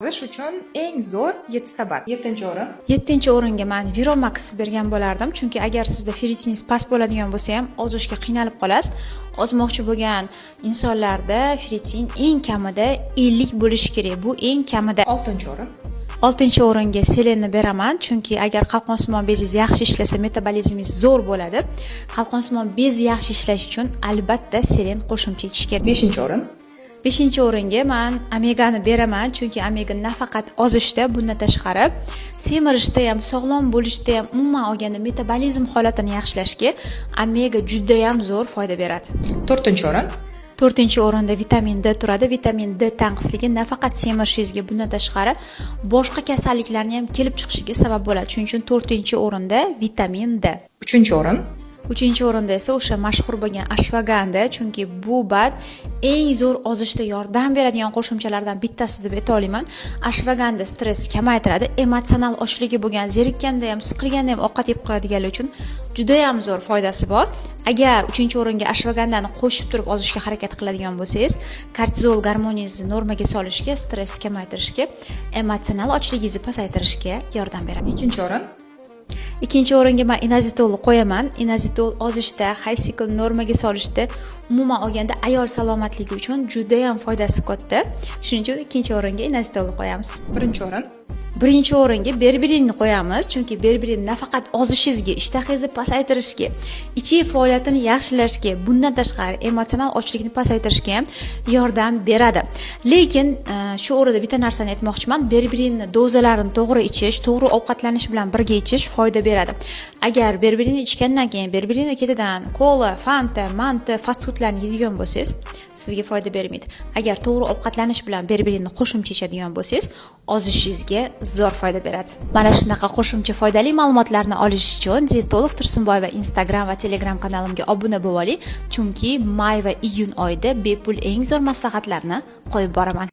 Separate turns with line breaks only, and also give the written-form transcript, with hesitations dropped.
Yozish uchun eng zo'r 7 ta bat. 7-o'rin.
7-o'ringa men Viromax bergan bo'lardim, chunki agar sizda ferritiningiz past bo'ladigan bo'lsa ham ozishga qiynalib qolasiz. Ozmoqchi bo'lgan insonlarda ferritin eng kamida 50 bo'lishi kerak. Bu eng kamida.
6-o'rin.
6-o'ringa selenni beraman, chunki agar qalqonsimon bezingiz yaxshi ishlasa, metabolizmingiz zo'r bo'ladi. Qalqonsimon bez yaxshi ishlash uchun albatta selen qo'shimcha ichish kerak.
5-o'rin.
5-o'ringa men omegani beraman, chunki omega nafaqat ozishda, bundan tashqari semirishda ham, sog'lom bo'lishda ham, umuman olganda metabolizm holatini yaxshilashga omega juda ham zo'r foyda beradi.
4-o'rin.
4-o'rinda vitamin D turadi. Vitamin D tanqisligi nafaqat semirishingizga, bundan tashqari boshqa kasalliklarni ham kelib chiqishiga sabab bo'ladi. Shuning uchun 4-o'rinda vitamin D.
3-o'rin.
3-o'rinda esa o'sha mashhur bo'lgan ashvaganda, chunki bu bat eng zo'r ozishda yordam beradigan qo'shimchalardan bittasi deb ayta olaman. Ashvaganda stress kamaytiradi, emotsional ochligi bo'lgan, zerikkanda ham, siqilganda ham ovqat yeb qo'yadiganlar uchun juda ham zo'r foydasi bor. Agar 3-o'ringa ashvagandani qo'shib turib ozishga harakat qiladigan bo'lsangiz, kortizol gormoningizni normaga solishga, stress kamaytirishga, emotsional ochligingizni pasaytirishga yordam beradi.
2-o'rin.
2-o'ringa men inazitolni qo'yaman. Inazitol ozishda, high cycle normaga solishda, umuman olganda ayol salomatligi uchun juda ham foydasi katta. Shuning uchun 2-o'ringa inazitolni qo'yamiz.
1-o'rin.
1-o'ringa berberinni qo'yamiz, chunki berberin nafaqat ozishingizga, ishtahangizni pasaytirishga, ichki faoliyatini yaxshilashga, bundan tashqari emotsional ochlikni pasaytirishga ham yordam beradi. Lekin shu o'rinda bitta narsani aytmoqchiman, berberinni dozalarini to'g'ri ichish, to'g'ri ovqatlanish bilan birga ichish foyda beradi. Agar berberinni ichgandan keyin berberinni ketidan kola, fanta, manta, fast foodlarni yeydigan bo'lsangiz, sizga foyda bermaydi. Agar to'g'ri ovqatlanish bilan berberinni qo'shimcha ichadigan bo'lsangiz, ozishingizga zo'r foyda beradi. Mana shunaqa qo'shimcha foydali ma'lumotlarni olish uchun Dietolog Tursunboyeva Instagram va Telegram kanalimga obuna bo'ling, chunki may va iyun oyida bepul eng zo'r maslahatlarni qo'yib boraman.